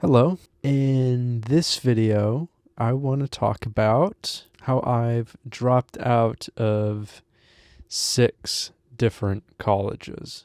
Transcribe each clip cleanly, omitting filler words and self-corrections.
Hello. In this video, I want to talk about how I've dropped out of 6 different colleges.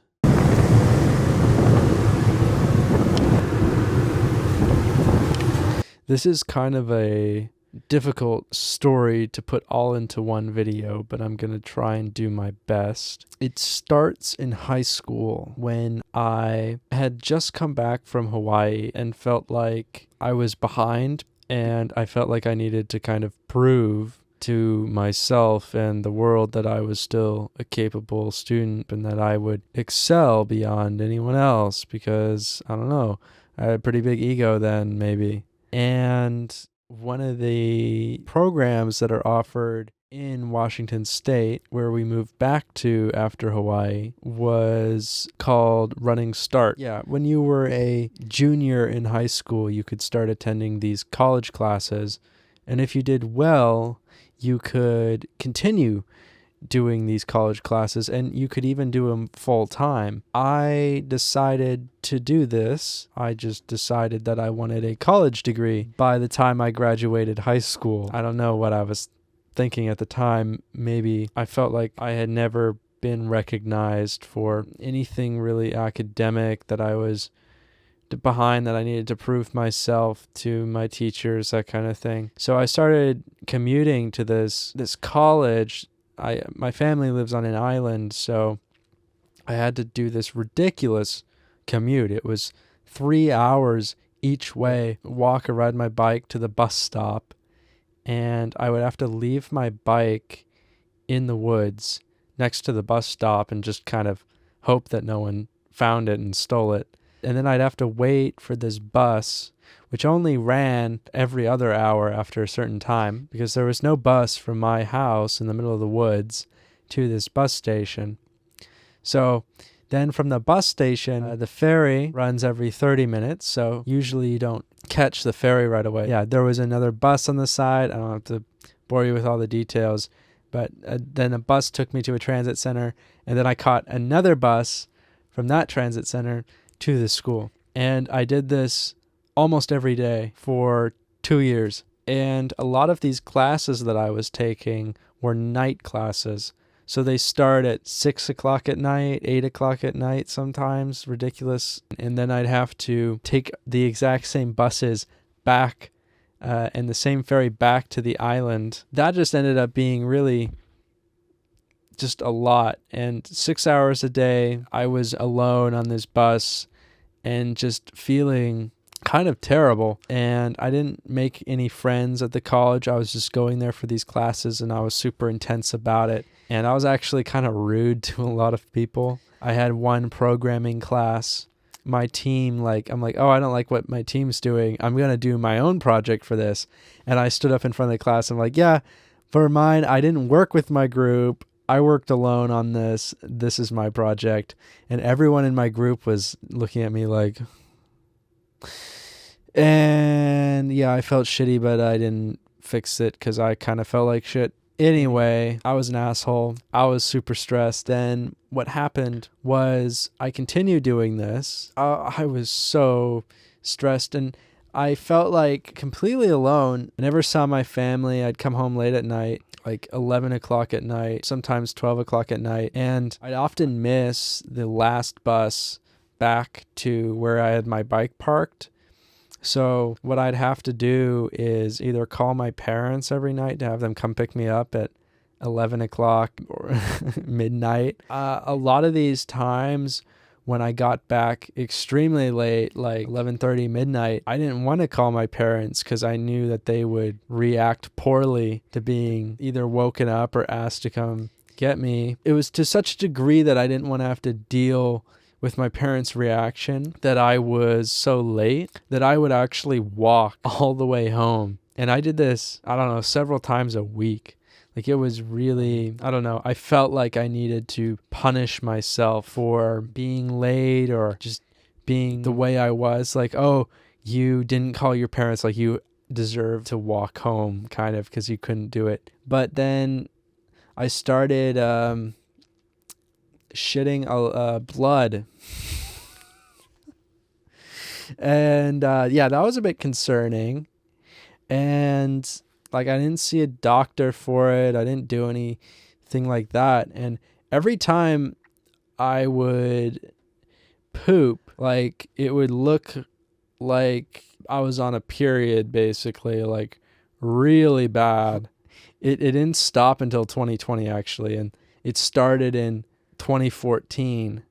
This is kind of a difficult story to put all into one video, but I'm going to try and do my best. It starts in high school when I had just come back from Hawaii and felt like I was behind, and I felt like I needed to kind of prove to myself and the world that I was still a capable student and that I would excel beyond anyone else because, I don't know, I had a pretty big ego then, maybe. And one of the programs that are offered in Washington State, where we moved back to after Hawaii, was called Running Start. Yeah, when you were a junior in high school, you could start attending these college classes. And if you did well, you could continue doing these college classes, and you could even do them full time. I decided to do this. I just decided that I wanted a college degree by the time I graduated high school. I don't know what I was thinking at the time. Maybe I felt like I had never been recognized for anything really academic, that I was behind, that I needed to prove myself to my teachers, that kind of thing. So I started commuting to this college. My family lives on an island, so I had to do this ridiculous commute. It was 3 hours each way, walk or ride my bike to the bus stop, and I would have to leave my bike in the woods next to the bus stop and just kind of hope that no one found it and stole it. And then I'd have to wait for this bus, which only ran every other hour after a certain time, because there was no bus from my house in the middle of the woods to this bus station. So then from the bus station, the ferry runs every 30 minutes, so usually you don't catch the ferry right away. Yeah, there was another bus on the side. I don't have to bore you with all the details, but then a bus took me to a transit center, and then I caught another bus from that transit center to the school. And I did this almost every day for 2 years. And a lot of these classes that I was taking were night classes. So they start at 6 o'clock at night, 8 o'clock at night sometimes, ridiculous. And then I'd have to take the exact same buses back and the same ferry back to the island. That just ended up being really just a lot. And 6 hours a day, I was alone on this bus and just feeling kind of terrible. And I didn't make any friends at the college. I was just going there for these classes, and I was super intense about it. And I was actually kind of rude to a lot of people. I had one programming class. My team, I'm like, oh, I don't like what my team's doing. I'm going to do my own project for this. And I stood up in front of the class. I'm like, yeah, for mine, I didn't work with my group. I worked alone on this. This is my project. And everyone in my group was looking at me like, and yeah, I felt shitty, but I didn't fix it because I kind of felt like shit. Anyway, I was an asshole. I was super stressed. Then what happened was I continued doing this. I was so stressed, and I felt like completely alone. I never saw my family. I'd come home late at night, like 11 o'clock at night, sometimes 12 o'clock at night. And I'd often miss the last bus back to where I had my bike parked. So what I'd have to do is either call my parents every night to have them come pick me up at 11 o'clock or midnight. A lot of these times when I got back extremely late, like 11:30, midnight, I didn't want to call my parents because I knew that they would react poorly to being either woken up or asked to come get me. It was to such a degree that I didn't want to have to deal with my parents' reaction that I was so late that I would actually walk all the way home. And I did this, I don't know, several times a week. Like, it was really, I don't know, I felt like I needed to punish myself for being late or just being the way I was. Like, oh, you didn't call your parents, like you deserve to walk home, kind of, because you couldn't do it. But then I started shitting blood And yeah, that was a bit concerning. And like, I didn't see a doctor for it. I didn't do anything like that. And every time I would poop, like, it would look like I was on a period, basically, like really bad. It didn't stop until 2020, actually. And it started in 2014.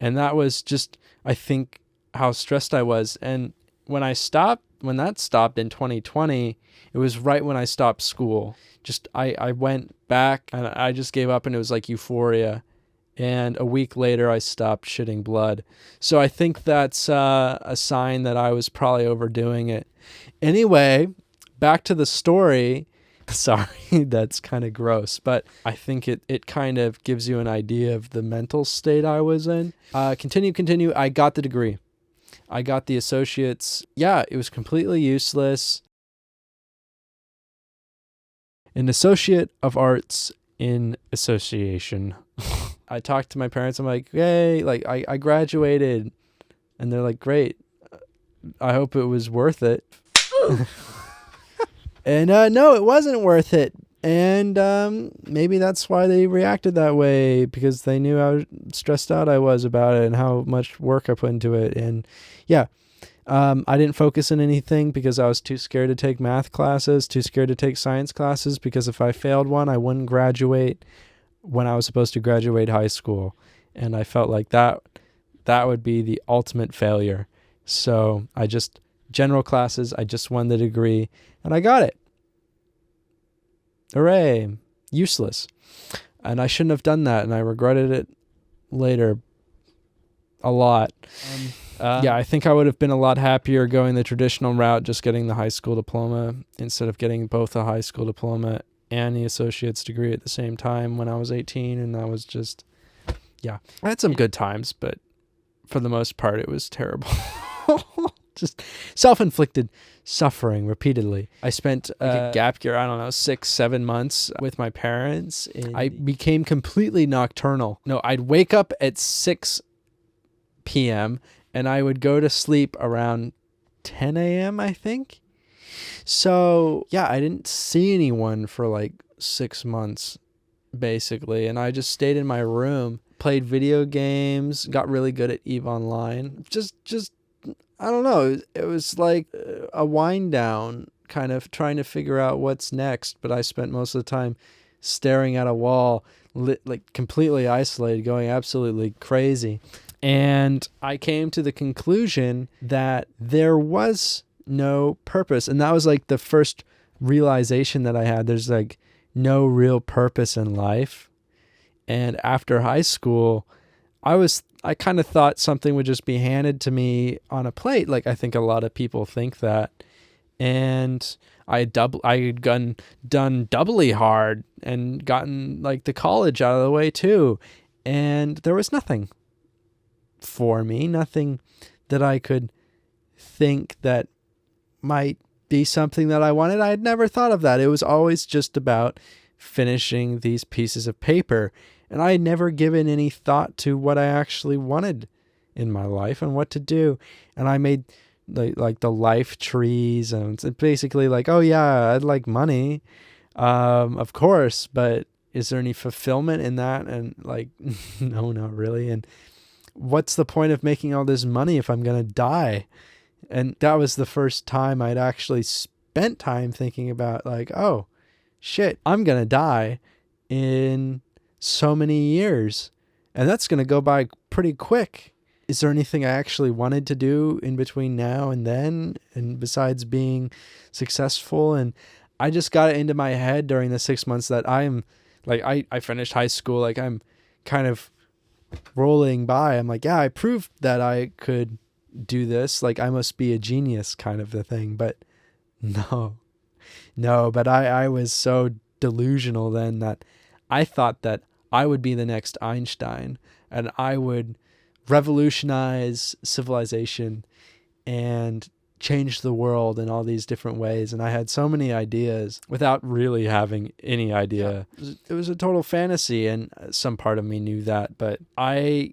And that was just, I think, how stressed I was. And when that stopped in 2020, it was right when I stopped school. Just, I went back and I just gave up, and it was like euphoria. And a week later, I stopped shitting blood. So I think that's a sign that I was probably overdoing it. Anyway, back to the story. Sorry, that's kind of gross, but I think it kind of gives you an idea of the mental state I was in. Continue. I got the degree. I got the associates. Yeah, it was completely useless. An associate of arts in association. I talked to my parents. I'm like, hey, like I graduated. And they're like, great. I hope it was worth it. And no, it wasn't worth it. And maybe that's why they reacted that way, because they knew how stressed out I was about it and how much work I put into it. And yeah, I didn't focus on anything because I was too scared to take math classes, too scared to take science classes, because if I failed one, I wouldn't graduate when I was supposed to graduate high school. And I felt like that would be the ultimate failure. So general classes, I just won the degree, and I got it. Hooray. Useless. And I shouldn't have done that, and I regretted it later a lot. Yeah, I think I would have been a lot happier going the traditional route, just getting the high school diploma, instead of getting both a high school diploma and the associate's degree at the same time when I was 18. And that was just, yeah. I had some good times, but for the most part, it was terrible. Just self-inflicted suffering repeatedly. I spent a gap year, 6-7 months with my parents. I became completely nocturnal. No, I'd wake up at 6 p.m. and I would go to sleep around 10 a.m., I think. So, yeah, I didn't see anyone for like 6 months, basically. And I just stayed in my room, played video games, got really good at EVE Online. Just I don't know. It was like a wind down, kind of trying to figure out what's next. But I spent most of the time staring at a wall, like completely isolated, going absolutely crazy. And I came to the conclusion that there was no purpose. And that was like the first realization that I had. There's like no real purpose in life. And after high school, I kind of thought something would just be handed to me on a plate. Like, I think a lot of people think that. And I had done doubly hard and gotten like the college out of the way too. And there was nothing for me, nothing that I could think that might be something that I wanted. I had never thought of that. It was always just about finishing these pieces of paper. And I had never given any thought to what I actually wanted in my life and what to do. And I made like the life trees, and it's basically like, oh yeah, I'd like money, of course, but is there any fulfillment in that? And like, no, not really. And what's the point of making all this money if I'm going to die? And that was the first time I'd actually spent time thinking about like, oh shit, I'm going to die in so many years, and that's going to go by pretty quick. Is there anything I actually wanted to do in between now and then, and besides being successful? And I just got it into my head during the 6 months that I'm like, I finished high school, like I'm kind of rolling by. I'm like, yeah, I proved that I could do this, like I must be a genius kind of the thing. But no, but I was so delusional then that I thought that I would be the next Einstein, and I would revolutionize civilization and change the world in all these different ways. And I had so many ideas without really having any idea. Yeah. It was a total fantasy, and some part of me knew that, but I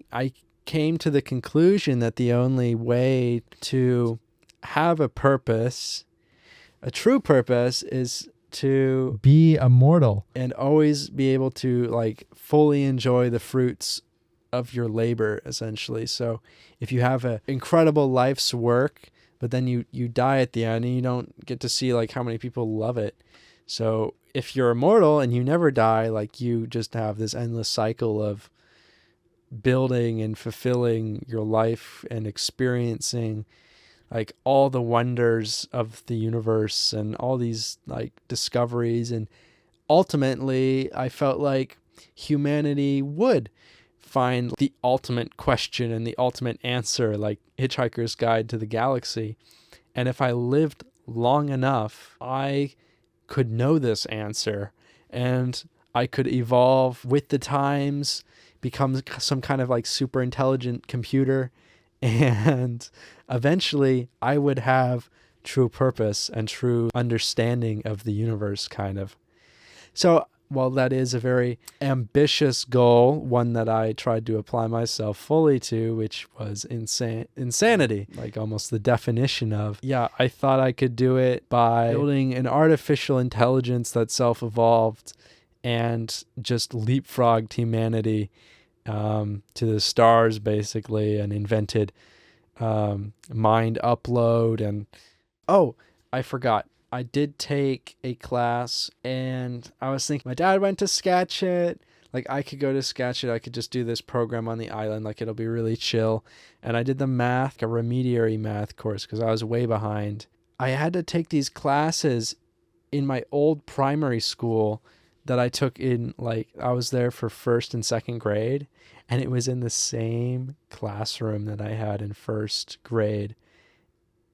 came to the conclusion that the only way to have a purpose, a true purpose, is to be immortal and always be able to like fully enjoy the fruits of your labor, essentially. So if you have an incredible life's work, but then you die at the end and you don't get to see like how many people love it. So if you're immortal and you never die, like you just have this endless cycle of building and fulfilling your life and experiencing like all the wonders of the universe and all these like discoveries. And ultimately I felt like humanity would find the ultimate question and the ultimate answer, like Hitchhiker's Guide to the Galaxy. And if I lived long enough, I could know this answer and I could evolve with the times, become some kind of like super intelligent computer, and eventually I would have true purpose and true understanding of the universe, kind of. So while that is a very ambitious goal, one that I tried to apply myself fully to, which was insanity, like almost the definition of, yeah, I thought I could do it by building an artificial intelligence that self-evolved and just leapfrogged humanity to the stars, basically, and invented mind upload. And oh, I forgot. I did take a class and I was thinking my dad went to Sketchit. Like I could go to Sketchit. I could just do this program on the island. Like it'll be really chill. And I did the math, a remediary math course, because I was way behind. I had to take these classes in my old primary school that I took in, like I was there for first and second grade. And it was in the same classroom that I had in first grade,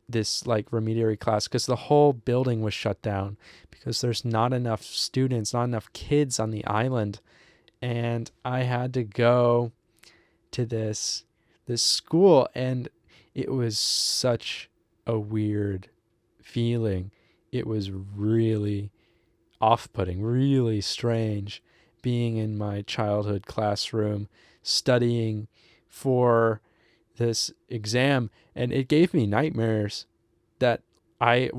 this like remediary class, because the whole building was shut down because there's not enough students, not enough kids on the island. And I had to go to this school, and it was such a weird feeling. It was really off-putting, really strange being in my childhood classroom studying for this exam, and it gave me nightmares that I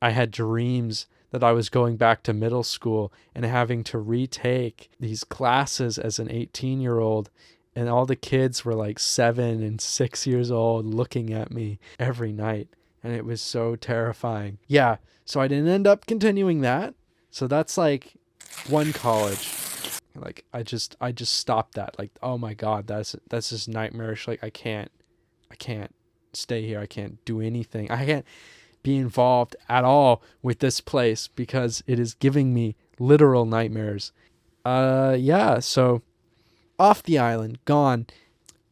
had dreams that I was going back to middle school and having to retake these classes as an 18-year-old, and all the kids were like 7 and 6 years old looking at me every night, and it was so terrifying. Yeah, so I didn't end up continuing that. So that's like one college. Like I just stopped that. Like, oh my God, that's just nightmarish. Like I can't stay here. I can't do anything. I can't be involved at all with this place because it is giving me literal nightmares. Yeah, so off the island, gone.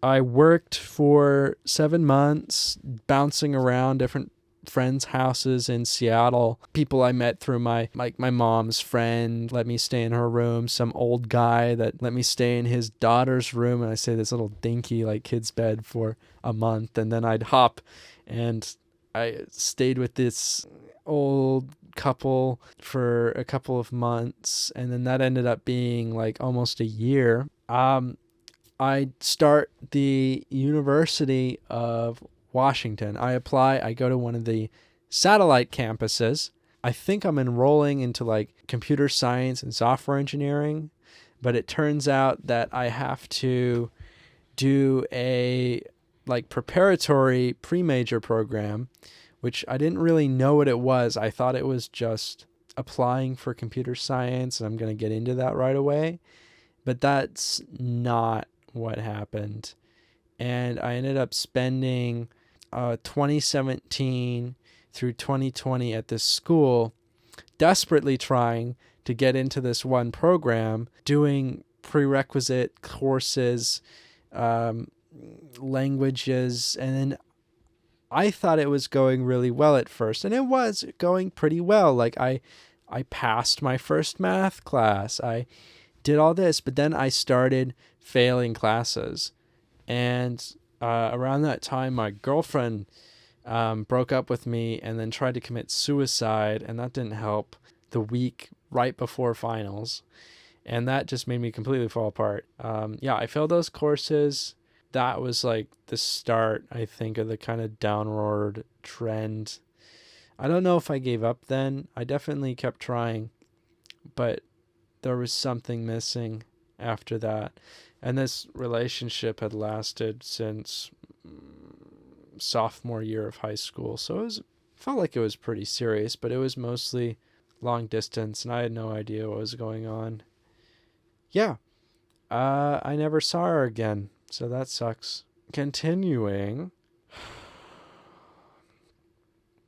I worked for 7 months, bouncing around different friends' houses in Seattle. People I met through my mom's friend let me stay in her room. Some old guy that let me stay in his daughter's room, and I say this little dinky like kid's bed for a month, and then I'd hop, and I stayed with this old couple for a couple of months, and then that ended up being like almost a year. I start the University of Washington. I apply, I go to one of the satellite campuses. I think I'm enrolling into like computer science and software engineering, but it turns out that I have to do a like preparatory pre-major program, which I didn't really know what it was. I thought it was just applying for computer science and I'm going to get into that right away, but that's not what happened. And I ended up spending 2017 through 2020 at this school, desperately trying to get into this one program, doing prerequisite courses, languages, and then I thought it was going really well at first, and it was going pretty well. Like I passed my first math class, I did all this, but then I started failing classes. And around that time, my girlfriend broke up with me and then tried to commit suicide, and that didn't help the week right before finals. And that just made me completely fall apart. Yeah, I failed those courses. that was like the start, I think, of the kind of downward trend. I don't know if I gave up then. I definitely kept trying, but there was something missing after that. And this relationship had lasted since sophomore year of high school. So felt like it was pretty serious, but it was mostly long distance, and I had no idea what was going on. Yeah. I never saw her again, so that sucks. Continuing.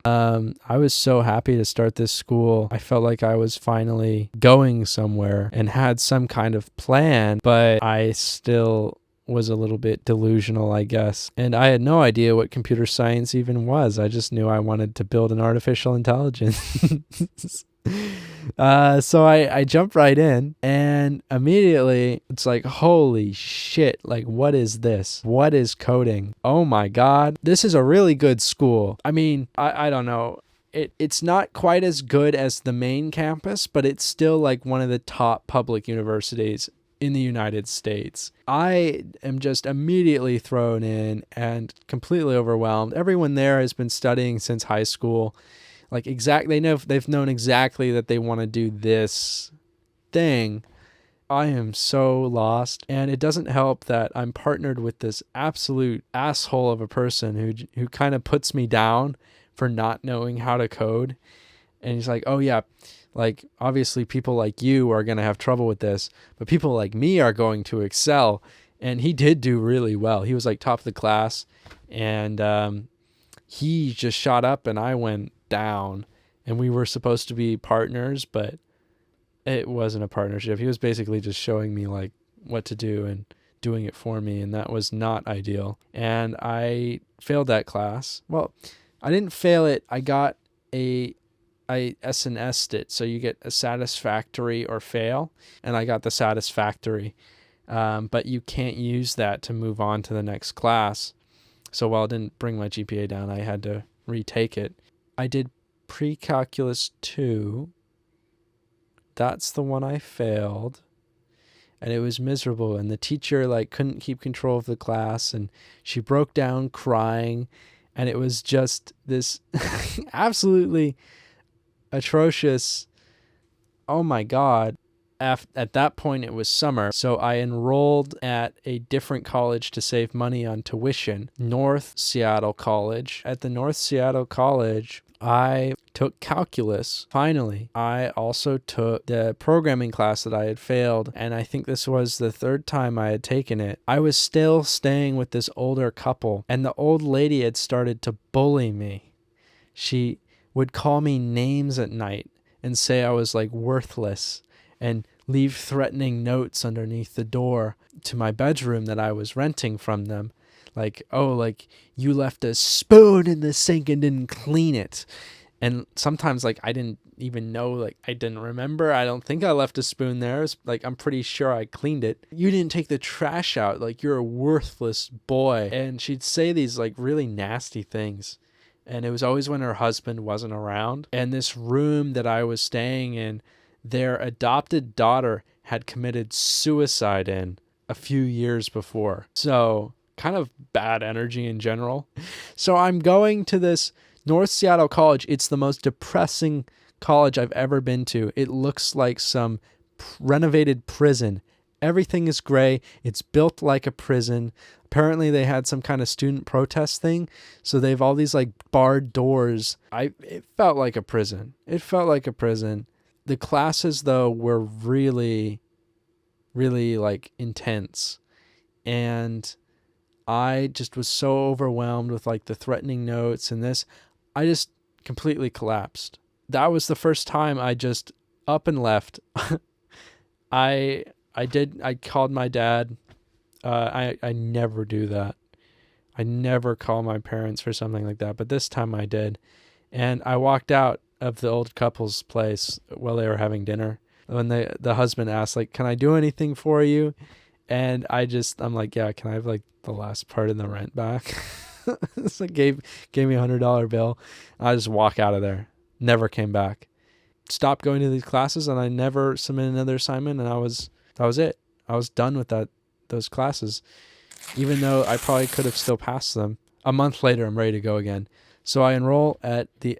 I was so happy to start this school. I felt like I was finally going somewhere and had some kind of plan, but I still was a little bit delusional, I guess. And I had no idea what computer science even was. I just knew I wanted to build an artificial intelligence. So I jumped right in, and immediately it's like, holy shit, like, what is this? What is coding? Oh my God, this is a really good school. I mean, I don't know. It's not quite as good as the main campus, but it's still like one of the top public universities in the United States. I am just immediately thrown in and completely overwhelmed. Everyone there has been studying since high school. Like they've known exactly that they want to do this thing. I am so lost, and it doesn't help that I'm partnered with this absolute asshole of a person who kind of puts me down for not knowing how to code. And he's like, "Oh yeah, like obviously people like you are going to have trouble with this, but people like me are going to excel." And he did do really well. He was like top of the class, and he just shot up and I went down, and we were supposed to be partners, but it wasn't a partnership. He was basically just showing me like what to do and doing it for me, and that was not ideal. And I failed that class. Well, I didn't fail it. I S&S'd it, so you get a satisfactory or fail, and I got the satisfactory, but you can't use that to move on to the next class. So while it didn't bring my GPA down, I had to retake it. I did pre-calculus 2. That's the one I failed, and it was miserable, and the teacher like couldn't keep control of the class, and she broke down crying, and it was just this absolutely atrocious. Oh my God. At that point, it was summer, so I enrolled at a different college to save money on tuition, North Seattle College. At the North Seattle College, I took calculus. Finally, I also took the programming class that I had failed, and I think this was the third time I had taken it. I was still staying with this older couple, and the old lady had started to bully me. She would call me names at night and say I was like worthless, and leave threatening notes underneath the door to my bedroom that I was renting from them. Like, oh, like, you left a spoon in the sink and didn't clean it. And sometimes, like, I didn't even know, like, I didn't remember. I don't think I left a spoon there. It's like, I'm pretty sure I cleaned it. You didn't take the trash out. Like, you're a worthless boy. And she'd say these, like, really nasty things. And it was always when her husband wasn't around. And this room that I was staying in, their adopted daughter had committed suicide in a few years before. So kind of bad energy in general. So I'm going to this North Seattle College. It's the most depressing college I've ever been to. It looks like some renovated prison. Everything is gray. It's built like a prison. Apparently they had some kind of student protest thing, so they have all these like barred doors. It felt like a prison. The classes, though, were really, really, like, intense. And I just was so overwhelmed with, like, the threatening notes and this. I just completely collapsed. That was the first time I just up and left. I called my dad. I never do that. I never call my parents for something like that. But this time I did. And I walked out of the old couple's place while they were having dinner, when the husband asked, like, can I do anything for you? And I'm like, yeah, can I have like the last part in the rent back? So gave me $100 bill. I just walk out of there. Never came back. Stopped going to these classes, and I never submitted another assignment, and that was it. I was done with those classes. even though I probably could have still passed them. A month later, I'm ready to go again. So I enroll at the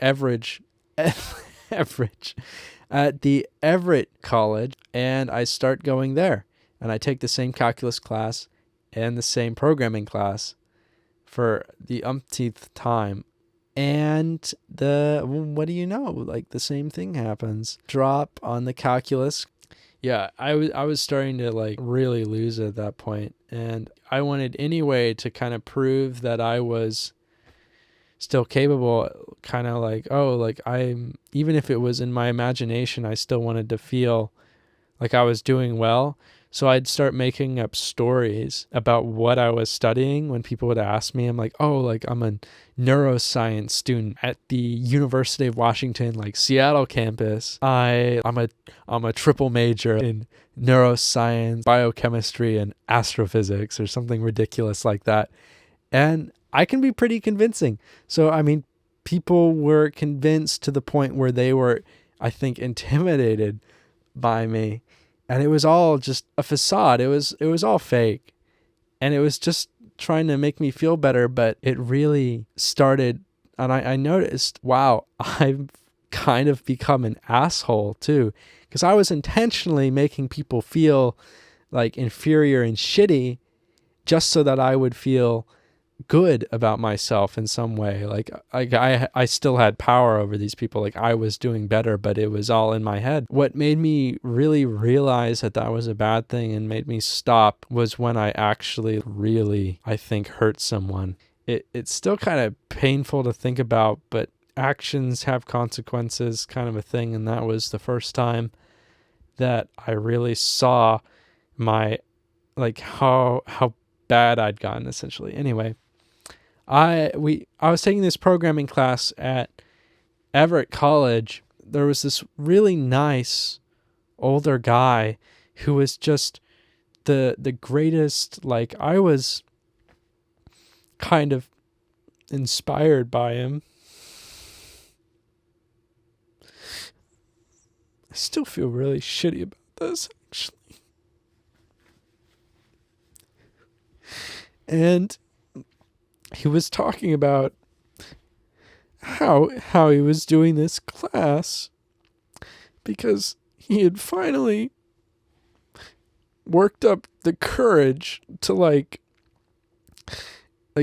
at the Everett College, and I start going there. And I take the same calculus class and the same programming class for the umpteenth time. And what do you know? Like, the same thing happens. Drop on the calculus. Yeah, I was starting to like really lose at that point, and I wanted any way to kind of prove that I was still capable, kind of like, oh, like even if it was in my imagination, I still wanted to feel like I was doing well. So I'd start making up stories about what I was studying when people would ask me. I'm like, oh, like I'm a neuroscience student at the University of Washington, like Seattle campus. I'm a triple major in neuroscience, biochemistry, and astrophysics, or something ridiculous like that. And I can be pretty convincing. So, I mean, people were convinced to the point where they were, I think, intimidated by me. And it was all just a facade. It was all fake. And it was just trying to make me feel better. But it really started, and I noticed, wow, I've kind of become an asshole too. Because I was intentionally making people feel like inferior and shitty just so that I would feel good about myself in some way. Like I still had power over these people. Like I was doing better, but it was all in my head. What made me really realize that that was a bad thing and made me stop was when I actually really, I think, hurt someone. It's still kind of painful to think about, but actions have consequences, kind of a thing. And that was the first time that I really saw my, like, how bad I'd gotten, essentially. Anyway, I was taking this programming class at Everett College. There was this really nice older guy who was just the greatest. Like, I was kind of inspired by him. I still feel really shitty about this, actually. And he was talking about how he was doing this class because he had finally worked up the courage to like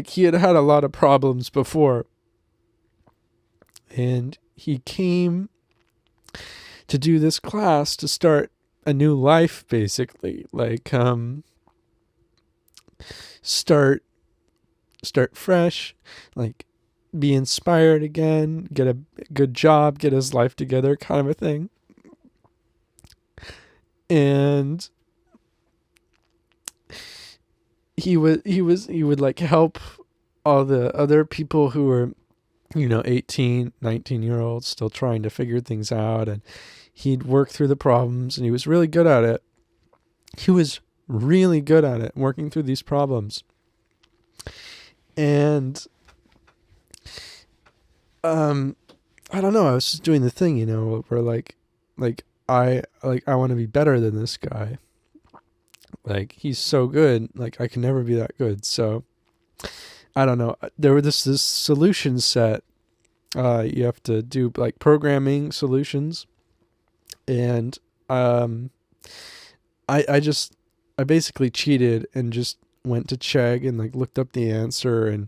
he had had a lot of problems before, and he came to do this class to start a new life, basically, like start fresh, like be inspired again, get a good job, get his life together, kind of a thing. And he would like help all the other people who were, 18, 19-year-olds still trying to figure things out, and he'd work through the problems, and he was really good at it. He was really good at it, working through these problems. And I don't know, I was just doing the thing, where I want to be better than this guy. Like, he's so good, like I can never be that good. So I don't know. There were this solution set. You have to do like programming solutions, and I basically cheated and just went to Chegg and like looked up the answer and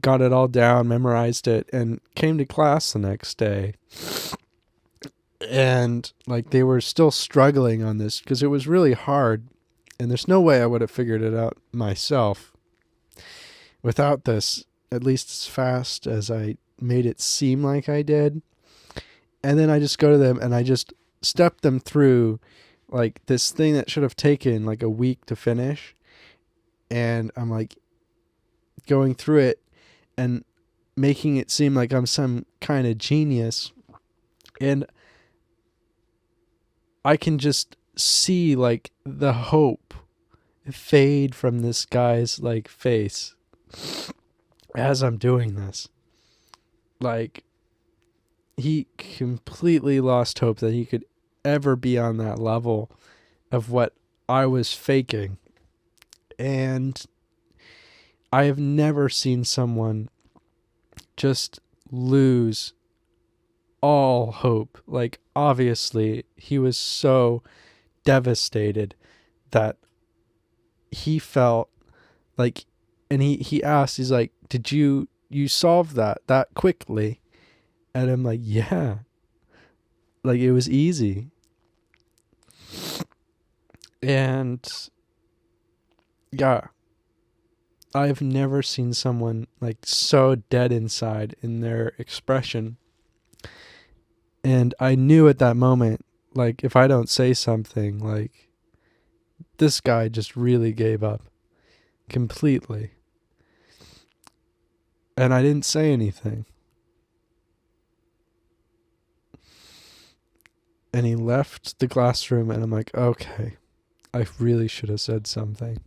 got it all down, memorized it, and came to class the next day. And like they were still struggling on this because it was really hard, and there's no way I would have figured it out myself without this, at least as fast as I made it seem like I did. And then I just go to them and I just step them through like this thing that should have taken like a week to finish. And I'm like going through it and making it seem like I'm some kind of genius. And I can just see like the hope fade from this guy's like face as I'm doing this. Like, he completely lost hope that he could ever be on that level of what I was faking. And I have never seen someone just lose all hope. Like, obviously, he was so devastated that he felt like, and he asked, he's like, did you solve that quickly? And I'm like, yeah, like it was easy. And yeah, I've never seen someone like so dead inside in their expression. And I knew at that moment, like, if I don't say something, like, this guy just really gave up completely. And I didn't say anything. And he left the classroom, and I'm like, okay, I really should have said something.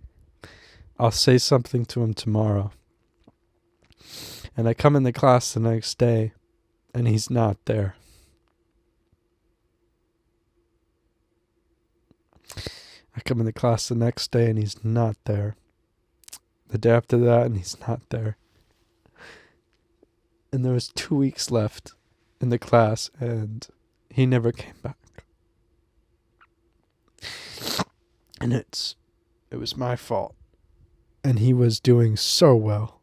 I'll say something to him tomorrow. And I come in the class the next day, and he's not there. I come in the class the next day, and he's not there. The day after that, and he's not there. And there was 2 weeks left in the class, and he never came back. And it was my fault. And he was doing so well.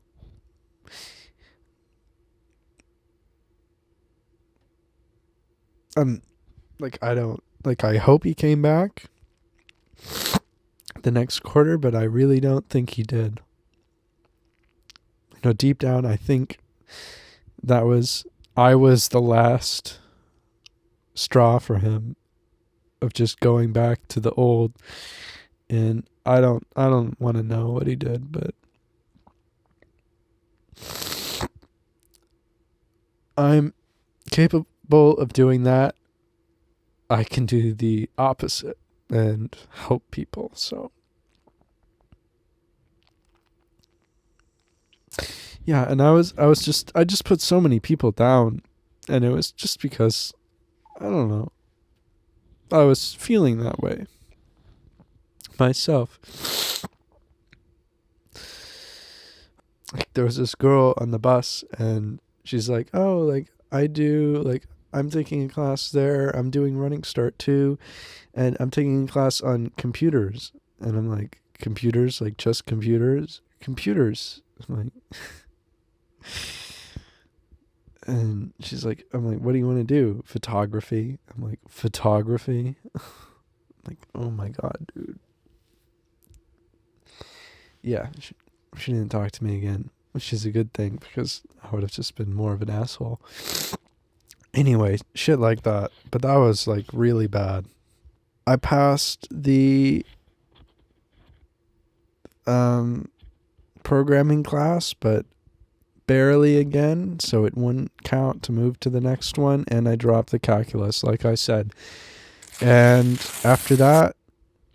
I hope he came back the next quarter, but I really don't think he did. Deep down, I think I was the last straw for him of just going back to the old. And I don't want to know what he did, but I'm capable of doing that. I can do the opposite and help people. So yeah, and I just put so many people down, and it was just because, I don't know, I was feeling that way myself. Like, there was this girl on the bus, and she's like, oh, like, I'm taking a class there, I'm doing Running Start too, and I'm taking a class on computers. And I'm like, computers? Like, just computers? Computers. I'm like, and she's like, I'm like, what do you want to do? Photography? I'm like, photography? Like, oh my God, dude. Yeah, she didn't talk to me again, which is a good thing, because I would have just been more of an asshole. Anyway, shit like that. But that was like really bad. I passed the programming class, but barely again, so it wouldn't count to move to the next one, and I dropped the calculus, like I said. And after that,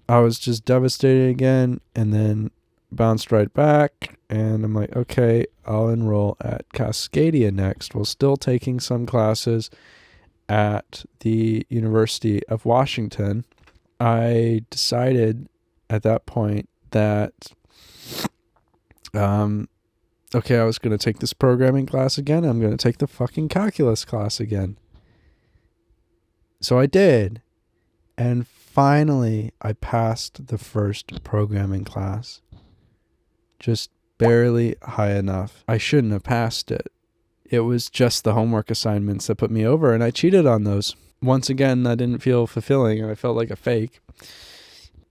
I was just devastated again, and then bounced right back, and I'm like, okay, I'll enroll at Cascadia next, while still taking some classes at the University of Washington. I decided at that point that okay, I was going to take this programming class again. I'm going to take the fucking calculus class again. So I did. And finally, I passed the first programming class. Just barely high enough. I shouldn't have passed it. It was just the homework assignments that put me over, and I cheated on those. Once again, that didn't feel fulfilling, and I felt like a fake.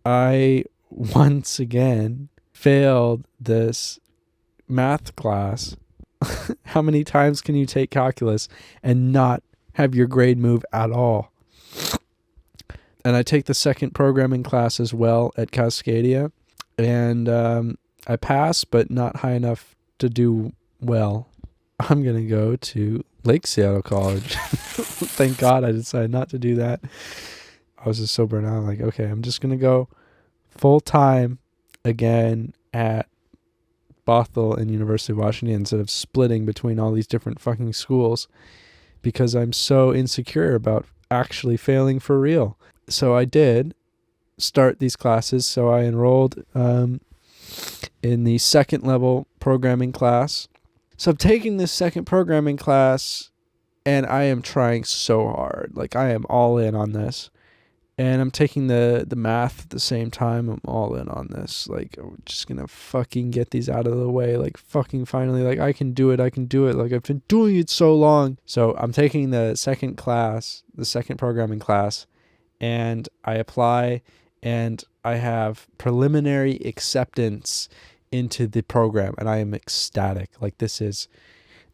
I, once again, failed this math class. How many times can you take calculus and not have your grade move at all? And I take the second programming class as well at Cascadia, and I pass, but not high enough to do well. I'm going to go to Lake Seattle College. Thank God I decided not to do that. I was just so burnt out. Like, okay, I'm just going to go full time again at Bothell and University of Washington instead of splitting between all these different fucking schools, because I'm so insecure about actually failing for real. So I did start these classes. So I enrolled in the second level programming class. So I'm taking this second programming class, and I am trying so hard. Like, I am all in on this. And I'm taking the math at the same time. I'm all in on this. Like, I'm just going to fucking get these out of the way. Like, fucking finally, like, I can do it. Like, I've been doing it so long. So I'm taking the second programming class, and I apply, and I have preliminary acceptance into the program, and I am ecstatic. Like, this is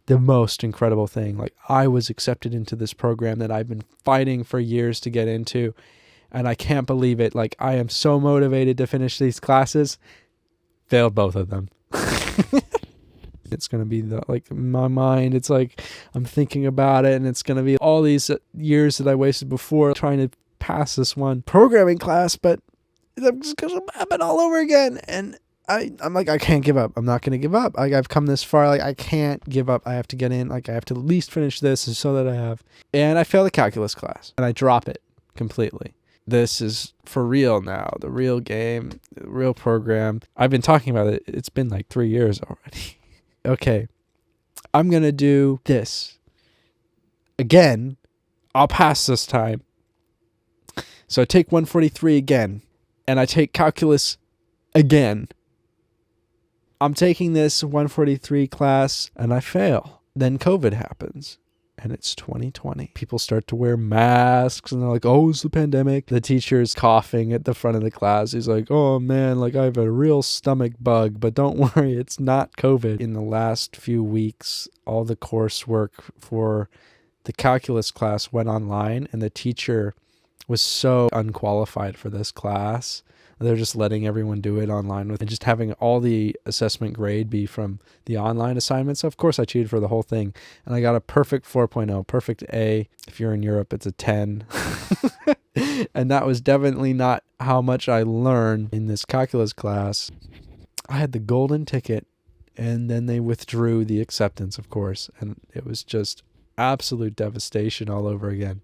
the most incredible thing. Like, I was accepted into this program that I've been fighting for years to get into. And I can't believe it. Like, I am so motivated to finish these classes. Failed both of them. It's going to be my mind. It's like I'm thinking about it, and it's going to be all these years that I wasted before trying to pass this one programming class, but I'm just going to happen all over again. And I'm like, I can't give up. I'm not going to give up. Like, I've come this far. Like, I can't give up. I have to get in. Like, I have to at least finish this so that I have. And I failed the calculus class, and I drop it completely. This is for real now, the real game, the real program. I've been talking about it. It's been like 3 years already. Okay, I'm going to do this again. I'll pass this time. So I take 143 again, and I take calculus again. I'm taking this 143 class, and I fail. Then COVID happens. And it's 2020. People start to wear masks, and they're like, oh, it's the pandemic. The teacher's coughing at the front of the class. He's like, oh man, like, I have a real stomach bug, but don't worry, it's not COVID. In the last few weeks, all the coursework for the calculus class went online, and the teacher was so unqualified for this class. They're just letting everyone do it online and just having all the assessment grade be from the online assignments. So of course I cheated for the whole thing, and I got a perfect 4.0, perfect A. If you're in Europe, it's a 10. And that was definitely not how much I learned in this calculus class. I had the golden ticket, and then they withdrew the acceptance, of course, and it was just absolute devastation all over again.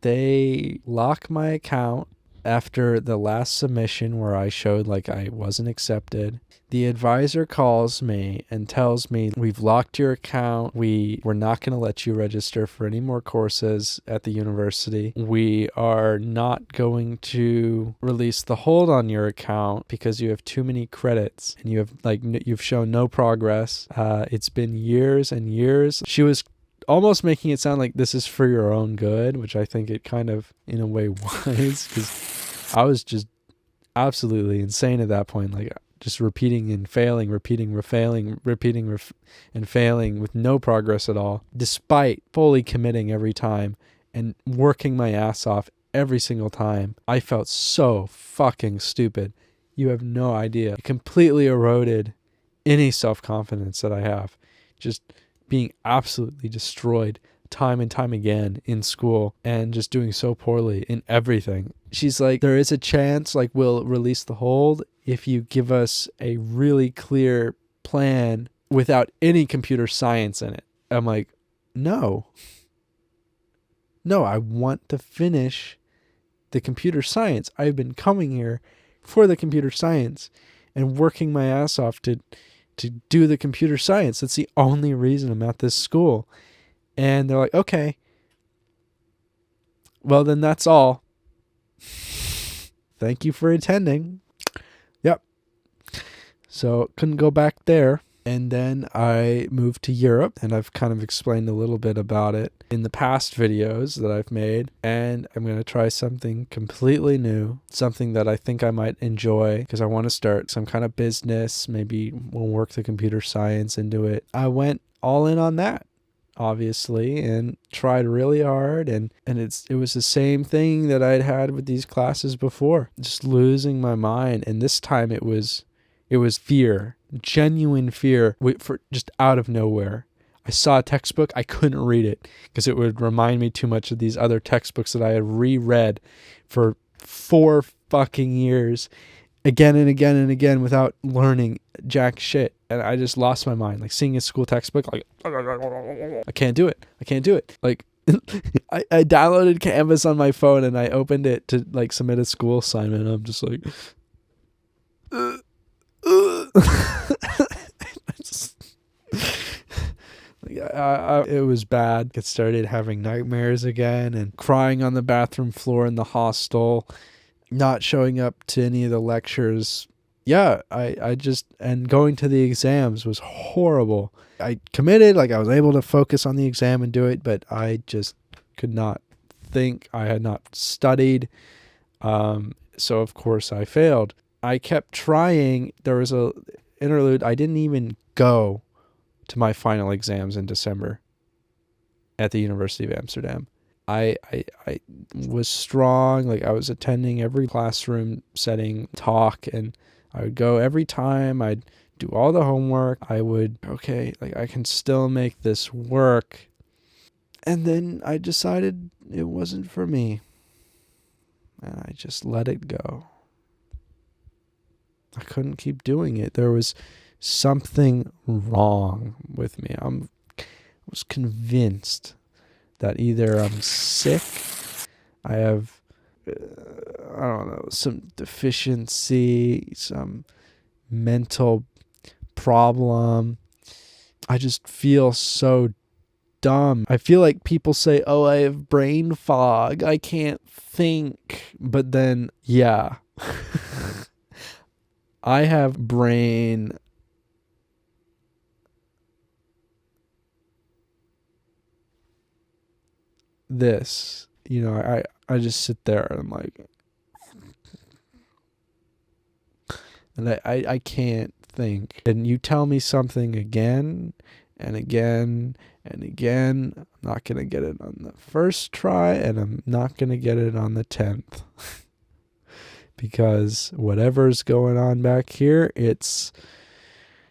They lock my account after the last submission where I showed like I wasn't accepted. The advisor calls me and tells me, we've locked your account. We're not going to let you register for any more courses at the university. We are not going to release the hold on your account because you have too many credits and you've shown no progress. It's been years and years. She was almost making it sound like this is for your own good, which I think it kind of in a way was, because I was just absolutely insane at that point, like just repeating and failing, repeating and failing with no progress at all, despite fully committing every time and working my ass off every single time. I felt so fucking stupid. You have no idea. It completely eroded any self-confidence that I have. Just being absolutely destroyed time and time again in school and just doing so poorly in everything. She's like, there is a chance, like, we'll release the hold if you give us a really clear plan without any computer science in it. I'm like, no, I want to finish the computer science. I've been coming here for the computer science and working my ass off to do the computer science. That's the only reason I'm at this school. And they're like, okay, well then that's all. Thank you for attending. Yep. So couldn't go back there. And then I moved to Europe, and I've kind of explained a little bit about it in the past videos that I've made. And I'm going to try something completely new, something that I think I might enjoy, because I want to start some kind of business. Maybe we'll work the computer science into it. I went all in on that, obviously, and tried really hard. And it was the same thing that I'd had with these classes before, just losing my mind. And this time it was fear. Genuine fear for just out of nowhere. I saw a textbook. I couldn't read it because it would remind me too much of these other textbooks that I had reread for 4 fucking years again and again and again without learning jack shit. And I just lost my mind. Like seeing a school textbook, like, I can't do it. Like, I downloaded Canvas on my phone and I opened it to like submit a school assignment. I'm just like, It was bad. I started having nightmares again and crying on the bathroom floor in the hostel, not showing up to any of the lectures. Yeah, I just, and going to the exams was horrible. I committed, like I was able to focus on the exam and do it, but I just could not think. I had not studied. So of course I failed. I kept trying. There was a interlude. I didn't even go to my final exams in December at the University of Amsterdam. I was strong. Like I was attending every classroom setting talk, and I would go every time. I'd do all the homework. I would, okay, like I can still make this work. And then I decided it wasn't for me. And I just let it go. I couldn't keep doing it. There was something wrong with me. I was convinced that either I'm sick, I have, I don't know, some deficiency, some mental problem. I just feel so dumb. I feel like people say, oh, I have brain fog, I can't think. But then, yeah, I have brain this, I just sit there and I'm like, and I can't think. And you tell me something again and again and again, I'm not going to get it on the first try, and I'm not going to get it on the 10th. Because whatever's going on back here, it's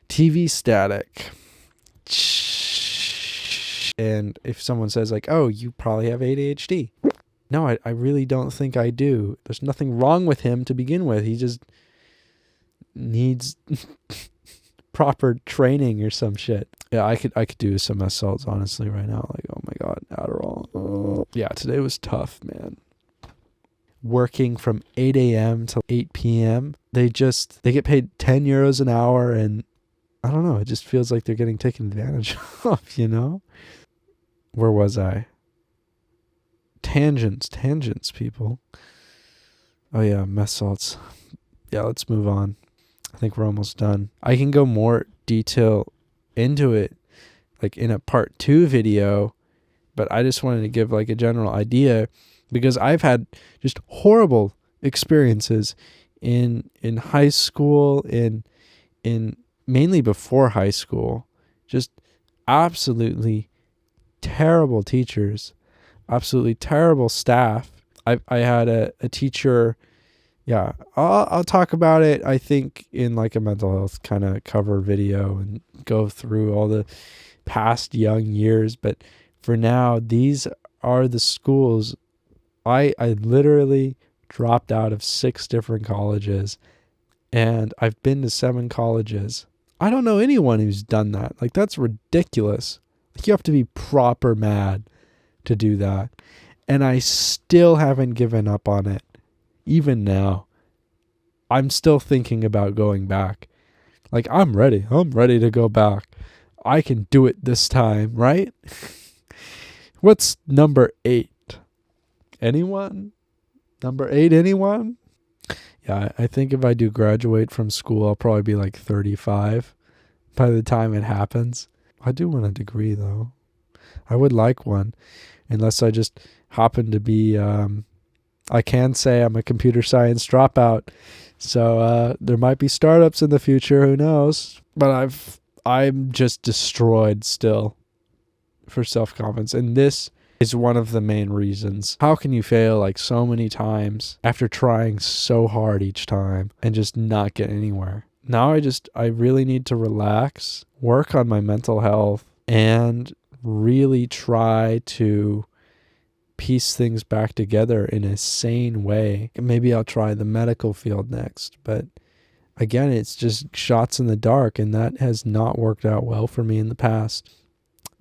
TV static. And if someone says like, oh, you probably have ADHD. No, I really don't think I do. There's nothing wrong with him to begin with. He just needs proper training or some shit. Yeah, I could do some assaults honestly right now. Like, oh my God, Adderall. Oh. Yeah, today was tough, man. Working from 8 a.m. till 8 p.m. They get paid 10 euros an hour, and I don't know, it just feels like they're getting taken advantage of, Where was I? Tangents, people. Oh yeah, mess salts. Yeah, let's move on. I think we're almost done. I can go more detail into it, like in a part 2 video, but I just wanted to give like a general idea, because I've had just horrible experiences in high school, in mainly before high school. Just absolutely terrible teachers, absolutely terrible staff. I had a teacher. Yeah, I'll talk about it, I think, in like a mental health kind of cover video and go through all the past young years. But for now, these are the schools. I literally dropped out of 6 different colleges, and I've been to 7 colleges. I don't know anyone who's done that. Like, that's ridiculous. Like, you have to be proper mad to do that. And I still haven't given up on it. Even now, I'm still thinking about going back. Like, I'm ready to go back. I can do it this time, right? What's number 8? Anyone? Number 8, anyone? Yeah, I think if I do graduate from school, I'll probably be like 35 by the time it happens. I do want a degree, though. I would like one, unless I just happen to be... I can say I'm a computer science dropout, so there might be startups in the future, who knows? But I'm just destroyed still for self-confidence, and this is one of the main reasons. How can you fail like so many times after trying so hard each time and just not get anywhere? Now I really need to relax, work on my mental health, and really try to piece things back together in a sane way. Maybe I'll try the medical field next, but again, it's just shots in the dark, and that has not worked out well for me in the past.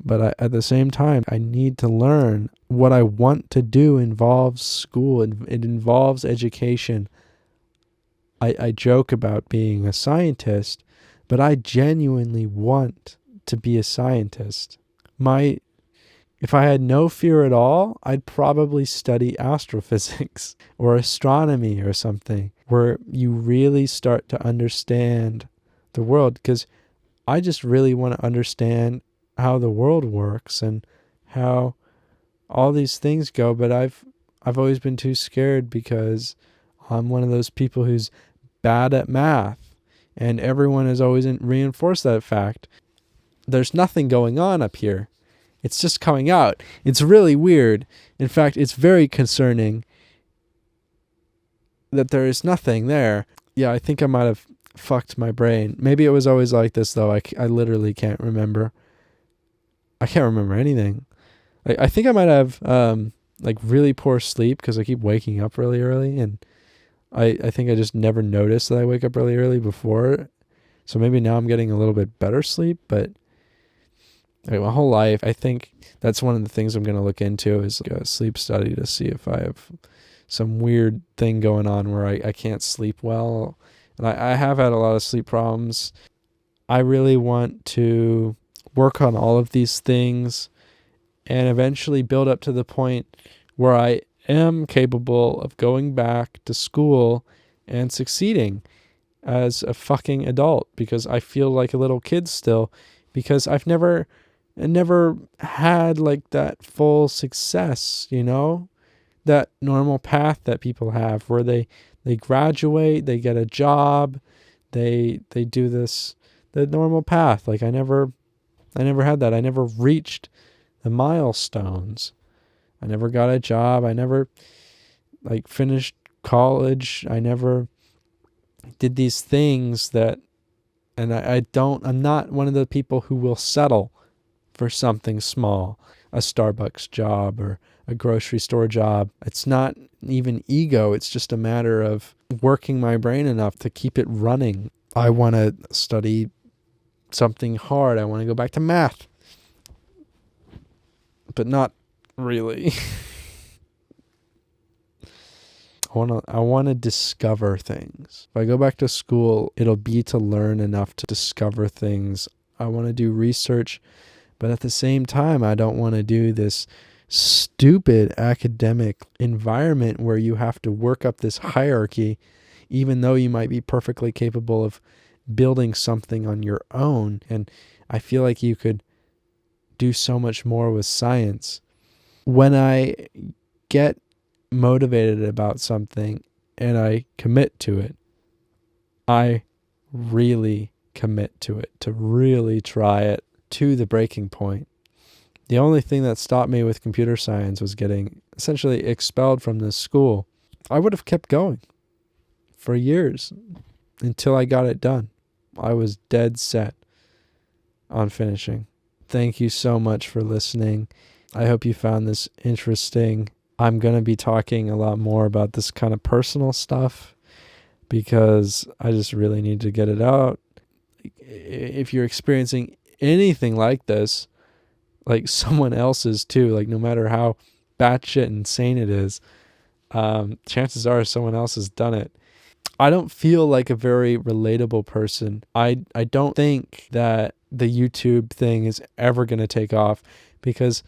But at the same time, I need to learn. What I want to do involves school. It involves education. I joke about being a scientist, but I genuinely want to be a scientist. If I had no fear at all, I'd probably study astrophysics or astronomy or something where you really start to understand the world, because I just really want to understand how the world works and how all these things go. But I've always been too scared because I'm one of those people who's bad at math, and everyone has always reinforced that fact. There's nothing going on up here. It's just coming out. It's really weird. In fact, it's very concerning that there is nothing there. Yeah, I think I might have fucked my brain. Maybe it was always like this, though. I literally can't remember. I can't remember anything. I think I might have like really poor sleep because I keep waking up really early, and I think I just never noticed that I wake up really early before. So maybe now I'm getting a little bit better sleep, but like my whole life, I think that's one of the things I'm going to look into is like a sleep study to see if I have some weird thing going on where I can't sleep well. And I have had a lot of sleep problems. I really want to work on all of these things and eventually build up to the point where I am capable of going back to school and succeeding as a fucking adult, because I feel like a little kid still, because I've never had like that full success, that normal path that people have where they graduate, they get a job, they do this, the normal path. Like I never had that. I never reached the milestones. I never got a job. I never like finished college. I never did these things and I'm not one of the people who will settle for something small, a Starbucks job or a grocery store job. It's not even ego. It's just a matter of working my brain enough to keep it running. I want to study something hard. I want to go back to math, but not really. I want to discover things. If I go back to school, it'll be to learn enough to discover things. I want to do research, but at the same time, I don't want to do this stupid academic environment where you have to work up this hierarchy, even though you might be perfectly capable of building something on your own. And I feel like you could do so much more with science. When I get motivated about something and I commit to it, I really commit to it, to really try it to the breaking point. The only thing that stopped me with computer science was getting essentially expelled from this school. I would have kept going for years until I got it done. I was dead set on finishing. Thank you so much for listening. I hope you found this interesting. I'm going to be talking a lot more about this kind of personal stuff because I just really need to get it out. If you're experiencing anything like this, like someone else's too, like no matter how batshit insane it is, chances are someone else has done it. I don't feel like a very relatable person. I don't think that the YouTube thing is ever going to take off because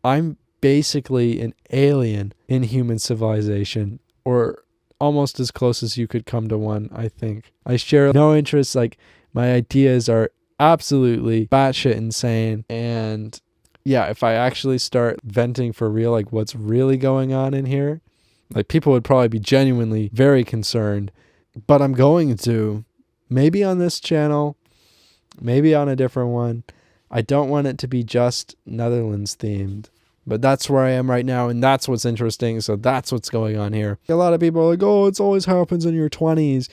I'm basically an alien in human civilization, or almost as close as you could come to one, I think. I share no interests. Like, my ideas are absolutely batshit insane. And yeah, if I actually start venting for real, like what's really going on in here, like people would probably be genuinely very concerned. But I'm going to, maybe on this channel, maybe on a different one. I don't want it to be just Netherlands themed. But that's where I am right now, and that's what's interesting, so that's what's going on here. A lot of people are like, oh, it always happens in your 20s.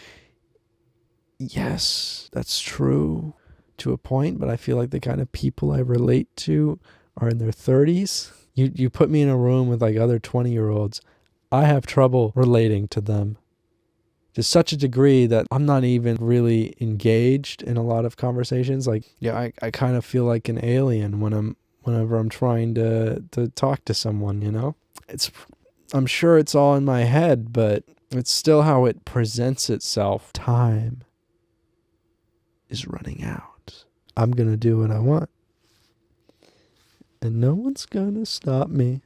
Yes, that's true to a point, but I feel like the kind of people I relate to are in their 30s. You put me in a room with like other 20-year-olds, I have trouble relating to them to such a degree that I'm not even really engaged in a lot of conversations. Like, yeah, I kind of feel like an alien whenever I'm trying to talk to someone, I'm sure it's all in my head, but it's still how it presents itself. Time is running out. I'm going to do what I want. and no one's gonna stop me.